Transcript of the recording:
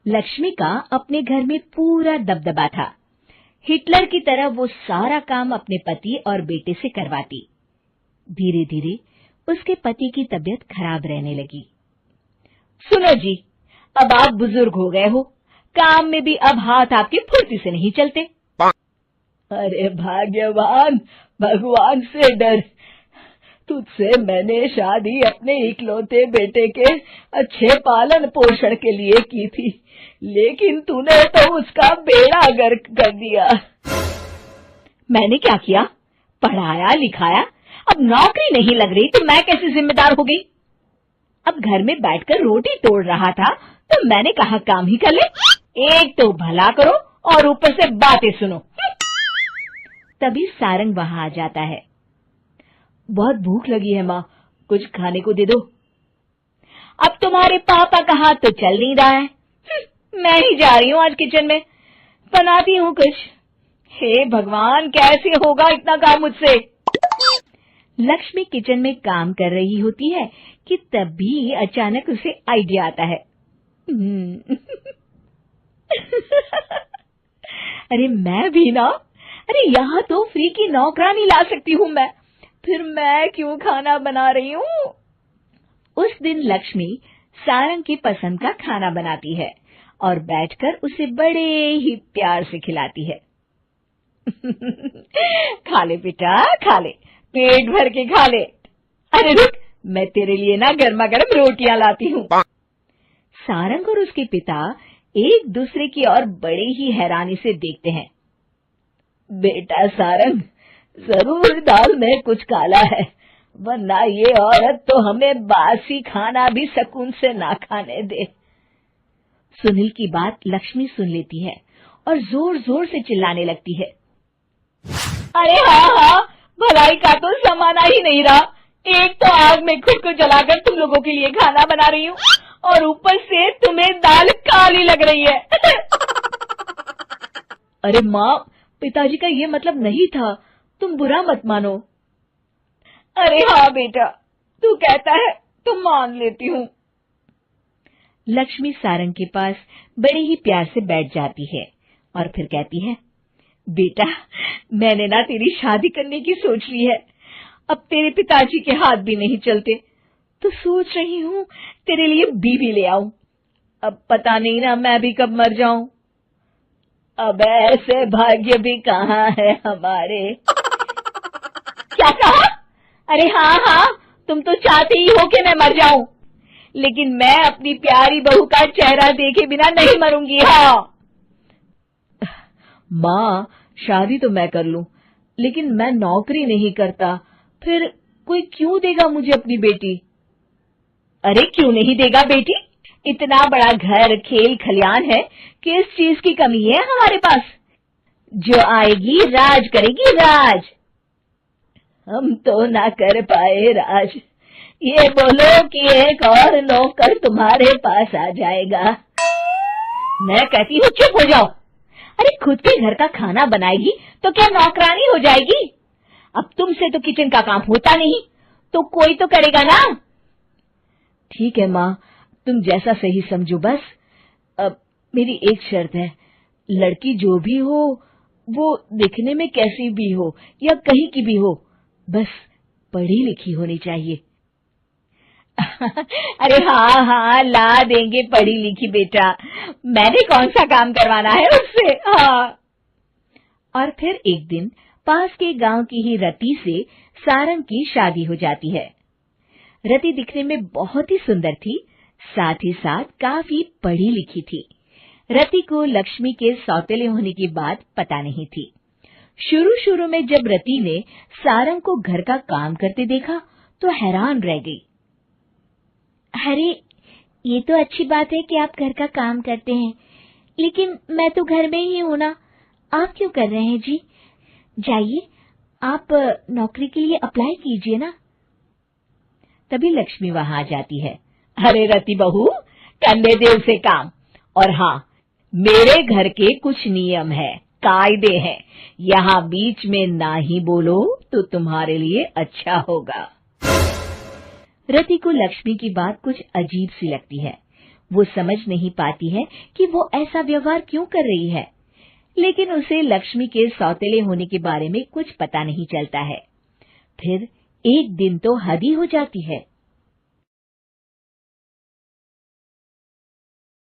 लक्ष्मी का अपने घर में पूरा दबदबा था। हिटलर की तरह वो सारा काम अपने पति और बेटे से करवाती। धीरे धीरे उसके पति की तबीयत खराब रहने लगी। सुनो जी, अब आप बुजुर्ग हो गए हो, काम में भी अब हाथ आपके फुर्ती से नहीं चलते। अरे भाग्यवान, भगवान से डर। तुझसे मैंने शादी अपने इकलौते बेटे के अच्छे पालन पोषण के लिए की थी, लेकिन तूने तो उसका बेड़ा गर्क कर दिया। मैंने क्या किया? पढ़ाया लिखाया, अब नौकरी नहीं लग रही तो मैं कैसे जिम्मेदार हो गई? अब घर में बैठकर रोटी तोड़ रहा था तो मैंने कहा काम ही कर ले। एक तो भला करो और ऊपर से बातें सुनो। तभी सारंग वहां आ जाता है। बहुत भूख लगी है माँ, कुछ खाने को दे दो। अब तुम्हारे पापा का हाथ तो चल नहीं रहा है। मैं ही जा रही हूँ आज किचन में, बनाती हूँ कुछ। हे भगवान, कैसे होगा इतना काम मुझसे? लक्ष्मी किचन में काम कर रही होती है कि तभी अचानक उसे आइडिया आता है। अरे मैं भी ना, अरे यहाँ तो फ्री की नौकरानी ला सकती हूँ मैं, फिर मैं क्यों खाना बना रही हूँ? उस दिन लक्ष्मी सारंग की पसंद का खाना बनाती है और बैठकर उसे बड़े ही प्यार से खिलाती है। खा ले बेटा, खा ले, पेट भर के खा ले। अरे रुक, मैं तेरे लिए ना गर्मा गर्म रोटियां लाती हूँ। सारंग और उसके पिता एक दूसरे की ओर बड़े ही हैरानी से देखते हैं। बेटा सारंग, जरूर दाल में कुछ काला है, वरना ये औरत तो हमें बासी खाना भी सुकून से ना खाने दे। सुनील की बात लक्ष्मी सुन लेती है और जोर जोर से चिल्लाने लगती है। अरे हाँ, भलाई का तो जमाना ही नहीं रहा। एक तो आग में खुद को जलाकर तुम लोगों के लिए खाना बना रही हूँ और ऊपर से तुम्हें दाल काली लग रही है। अरे माँ, पिताजी का ये मतलब नहीं था, तुम बुरा मत मानो। अरे हाँ बेटा, तू कहता है तो मान लेती हूँ। लक्ष्मी सारंग के पास बड़े ही प्यार से बैठ जाती है और फिर कहती है, बेटा मैंने ना तेरी शादी करने की सोच ली है। अब तेरे पिताजी के हाथ भी नहीं चलते, तो सोच रही हूँ तेरे लिए बीवी ले आऊं। अब पता नहीं ना मैं भी कब मर जाऊं। अब ऐसे भाग्य भी कहाँ है हमारे। क्या कहा? अरे हाँ, तुम तो चाहते ही हो कि मैं मर जाऊं, लेकिन मैं अपनी प्यारी बहू का चेहरा देखे बिना नहीं मरूंगी। हाँ माँ, शादी तो मैं कर लूं, लेकिन मैं नौकरी नहीं करता, फिर कोई क्यों देगा मुझे अपनी बेटी? अरे क्यों नहीं देगा बेटी? इतना बड़ा घर, खेल खलियान है, किस चीज की कमी है हमारे पास? जो आएगी राज करेगी, राज। हम तो ना कर पाए राज, ये बोलो कि एक और नौकर तुम्हारे पास आ जाएगा। मैं कहती हूँ चुप हो जाओ। अरे खुद के घर का खाना बनाएगी तो क्या नौकरानी हो जाएगी? अब तुमसे तो किचन का काम होता नहीं, तो कोई तो करेगा ना। ठीक है माँ, तुम जैसा सही समझो बस। अब मेरी एक शर्त है, लड़की जो भी हो वो दिखने में कैसी भी हो या कहीं की भी हो, बस पढ़ी लिखी होनी चाहिए। अरे हाँ, ला देंगे पढ़ी लिखी बेटा, मैंने कौन सा काम करवाना है उससे। हाँ। और फिर एक दिन पास के गांव की ही रति से सारंग की शादी हो जाती है। रति दिखने में बहुत ही सुंदर थी, साथ ही साथ काफी पढ़ी लिखी थी। रति को लक्ष्मी के सौतेले होने की बात पता नहीं थी। शुरू में जब रति ने सारंग को घर का काम करते देखा तो हैरान रह गई। अरे ये तो अच्छी बात है कि आप घर का काम करते हैं, लेकिन मैं तो घर में ही हूं ना, आप क्यों कर रहे हैं जी? जाइए, आप नौकरी के लिए अप्लाई कीजिए ना। तभी लक्ष्मी वहां आ जाती है। अरे रति बहू, करने दे उसे काम। और हाँ, मेरे घर के कुछ नियम है, कायदे हैं, यहाँ बीच में ना ही बोलो तो तुम्हारे लिए अच्छा होगा। रति को लक्ष्मी की बात कुछ अजीब सी लगती है। वो समझ नहीं पाती है कि वो ऐसा व्यवहार क्यों कर रही है, लेकिन उसे लक्ष्मी के सौतेले होने के बारे में कुछ पता नहीं चलता है। फिर एक दिन तो हद ही हो जाती है।